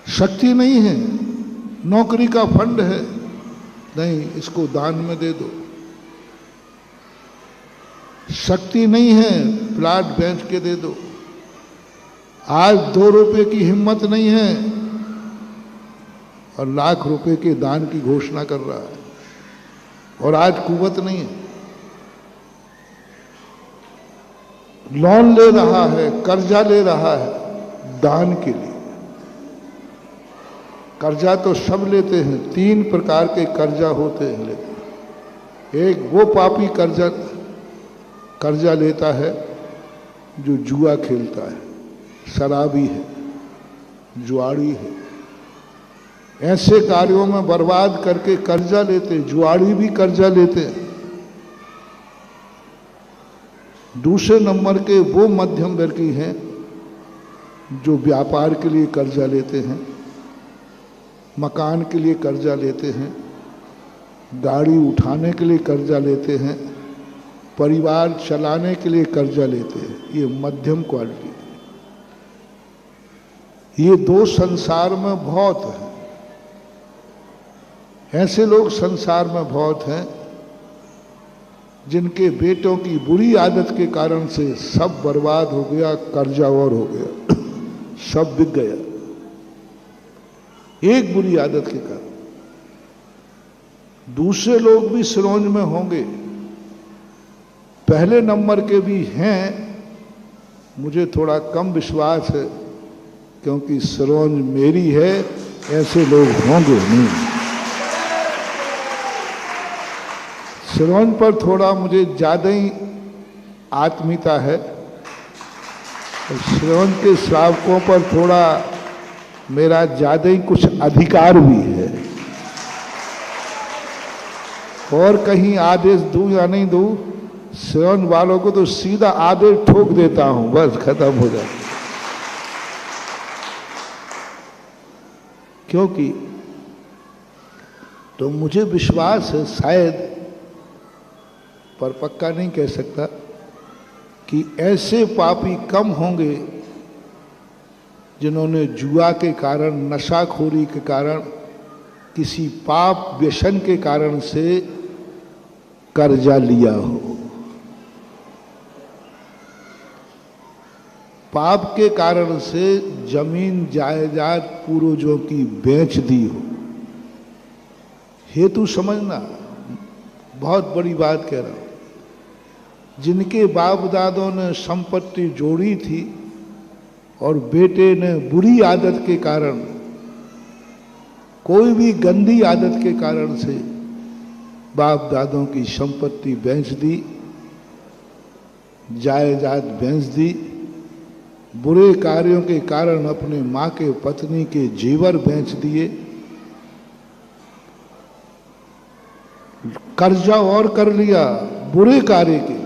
शक्ति नहीं है, नौकरी का फंड है, नहीं इसको दान में दे दो। शक्ति नहीं है, प्लाट बेच के दे दो। आज 2 रुपए की हिम्मत नहीं है और लाख रुपए के दान की घोषणा कर रहा है। और आज कुवत नहीं है, लोन ले रहा है, कर्जा ले रहा है दान के लिए। कर्जा तो सब लेते हैं, 3 प्रकार के कर्जा होते हैं लेते हैं। एक वो पापी कर्जा लेता है जो जुआ खेलता है, शराबी है, जुआड़ी है, ऐसे कार्यों में बर्बाद करके कर्जा लेते, जुआड़ी भी कर्जा लेते हैं। दूसरे नंबर के वो मध्यम वर्गीय हैं जो व्यापार के लिए कर्जा लेते हैं, मकान के लिए कर्जा लेते हैं, गाड़ी उठाने के लिए कर्जा लेते हैं, परिवार चलाने के लिए कर्जा लेते हैं। ये मध्यम क्वालिटी है। ये 2 संसार में बहुत हैं। ऐसे लोग संसार में बहुत हैं जिनके बेटों की बुरी आदत के कारण से सब बर्बाद हो गया, कर्जा और हो गया, सब बिक गया, एक बुरी आदत के कारण। दूसरे लोग भी सिरोंज में होंगे, पहले नंबर के भी हैं, मुझे थोड़ा कम विश्वास है क्योंकि सिरोंज मेरी है, ऐसे लोग होंगे नहीं। सिरोंज पर थोड़ा मुझे ज्यादा ही आत्मीयता है और सिरोंज के श्रावकों पर थोड़ा मेरा ज्यादा ही कुछ अधिकार भी है। और कहीं आदेश दूं या नहीं दूं, सिरोंज वालों को तो सीधा आदेश ठोक देता हूं, बस खत्म हो जाए। क्योंकि तो मुझे विश्वास है, शायद पर पक्का नहीं कह सकता, कि ऐसे पापी कम होंगे जिन्होंने जुआ के कारण, नशाखोरी के कारण, किसी पाप व्यसन के कारण से कर्जा लिया हो, पाप के कारण से जमीन जायदाद पूर्वजों की बेच दी हो। हेतु समझना, बहुत बड़ी बात कह रहा हूं। जिनके बाप दादों ने संपत्ति जोड़ी थी और बेटे ने बुरी आदत के कारण, कोई भी गंदी आदत के कारण से बाप दादों की संपत्ति बेच दी, जायदाद बेच दी, बुरे कार्यों के कारण अपने मां के पत्नी के जेवर बेच दिए, कर्जा और कर लिया बुरे कार्य के लिए।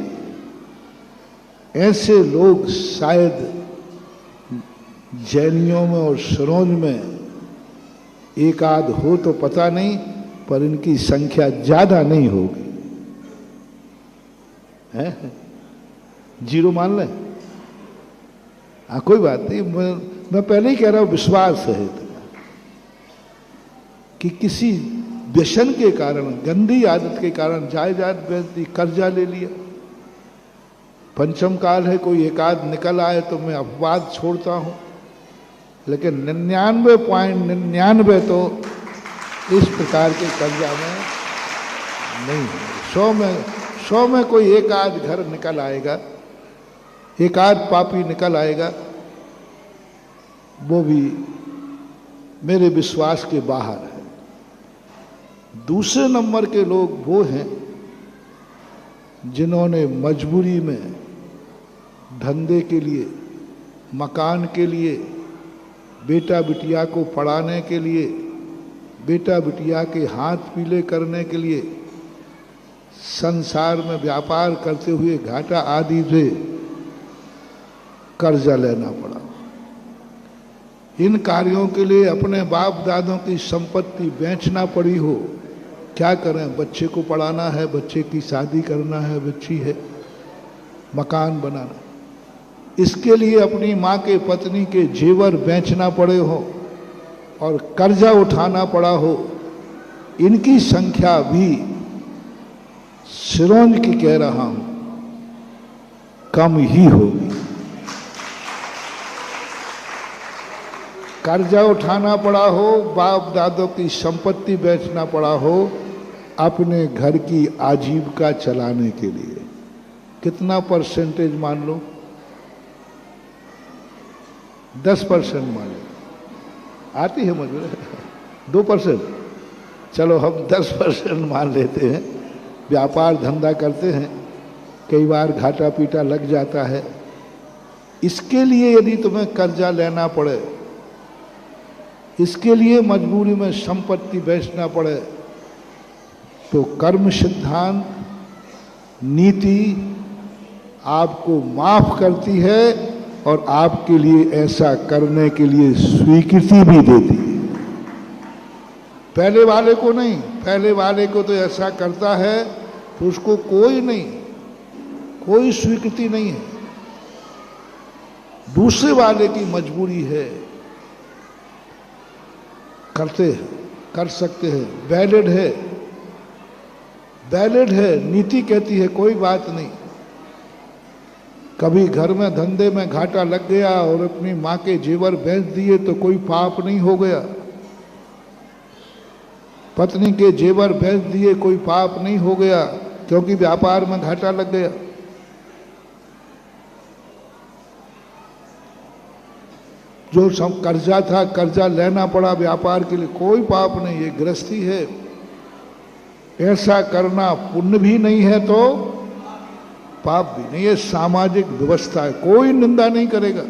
ऐसे लोग शायद जैनियों में और सिरोंज में एक आध हो तो पता नहीं, पर इनकी संख्या ज्यादा नहीं होगी। है 0 मान लें? हाँ, कोई बात नहीं। मैं पहले ही कह रहा हूं, विश्वास है कि किसी व्यसन के कारण, गंदी आदत के कारण जायदाद बेच दी, कर्जा ले लिया। पंचम काल है, कोई एक आध निकल आए तो मैं अपवाद छोड़ता हूं, लेकिन 99.99 तो इस प्रकार के कर्जा में नहीं है। 100 में कोई एक आध घर निकल आएगा, एक आध पापी निकल आएगा, वो भी मेरे विश्वास के बाहर है। दूसरे नंबर के लोग वो हैं जिन्होंने मजबूरी में धंधे के लिए, मकान के लिए, बेटा बिटिया को पढ़ाने के लिए, बेटा बिटिया के हाथ पीले करने के लिए, संसार में व्यापार करते हुए घाटा आदि से कर्जा लेना पड़ा। इन कार्यों के लिए अपने बाप दादों की संपत्ति बेचना पड़ी हो। क्या करें? बच्चे को पढ़ाना है, बच्चे की शादी करना है, बच्ची है, मकान बनाना, इसके लिए अपनी माँ के पत्नी के जेवर बेचना पड़े हो, और कर्जा उठाना पड़ा हो, इनकी संख्या भी सिरोंज की कह रहा हूं कम ही होगी। कर्जा उठाना पड़ा हो, बाप दादों की संपत्ति बेचना पड़ा हो अपने घर की आजीविका चलाने के लिए, कितना परसेंटेज मान लो? 10% मान लो, आती है मुझे 2%, चलो हम 10% मान लेते हैं। व्यापार धंधा करते हैं, कई बार घाटा पीटा लग जाता है, इसके लिए यदि तुम्हें कर्जा लेना पड़े, इसके लिए मजबूरी में संपत्ति बेचना पड़े, तो कर्म सिद्धांत नीति आपको माफ करती है और आपके लिए ऐसा करने के लिए स्वीकृति भी देती है। पहले वाले को नहीं, पहले वाले को तो ऐसा करता है तो उसको कोई नहीं, कोई स्वीकृति नहीं है। दूसरे वाले की मजबूरी है, करते हैं, कर सकते हैं, वैलिड है, वैलिड है, नीति कहती है कोई बात नहीं। कभी घर में धंधे में घाटा लग गया और अपनी माँ के जेवर बेच दिए तो कोई पाप नहीं हो गया, पत्नी के जेवर बेच दिए कोई पाप नहीं हो गया, क्योंकि व्यापार में घाटा लग गया। जो सब कर्जा था, कर्जा लेना पड़ा व्यापार के लिए, कोई पाप नहीं, ये गृहस्थी है। ऐसा करना पुण्य भी नहीं है तो पाप भी नहीं, ये सामाजिक व्यवस्था है, कोई निंदा नहीं करेगा।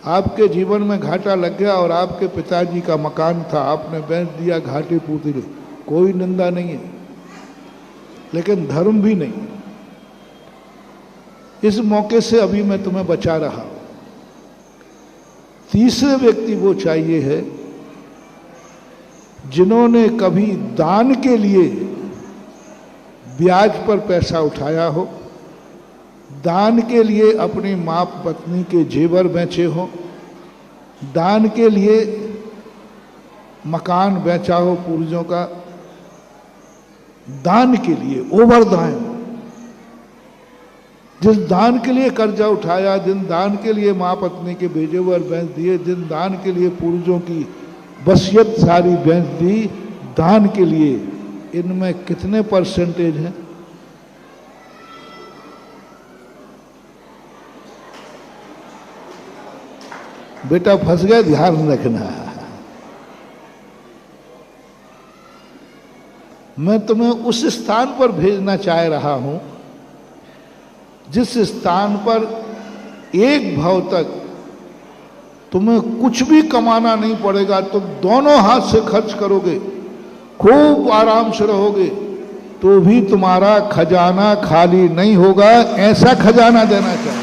आपके जीवन में घाटा लग गया और आपके पिताजी का मकान था, आपने बेच दिया घाटे पूर्ति में, कोई निंदा नहीं है, लेकिन धर्म भी नहीं। इस मौके से अभी मैं तुम्हें बचा रहा हूं। तीसरे व्यक्ति वो चाहिए है जिन्होंने कभी दान के लिए ब्याज पर पैसा उठाया हो, दान के लिए अपनी माँ पत्नी के जेवर बेचे हो, दान के लिए मकान बेचा हो पूर्वजों का, दान के लिए ओवरदान, जिस दान के लिए कर्जा उठाया, जिन दान के लिए माँ पत्नी के बेजेवर बेच दिए, जिन दान के लिए पूर्वजों की वसीयत सारी बेच दी, दान के लिए, इनमें कितने परसेंटेज हैं? बेटा फंस गए, ध्यान रखना। मैं तुम्हें उस स्थान पर भेजना चाह रहा हूं जिस स्थान पर एक भाव तक तुम्हें कुछ भी कमाना नहीं पड़ेगा, तुम दोनों हाथ से खर्च करोगे, खूब आराम से रहोगे, तो भी तुम्हारा खजाना खाली नहीं होगा। ऐसा खजाना देना चाहिए।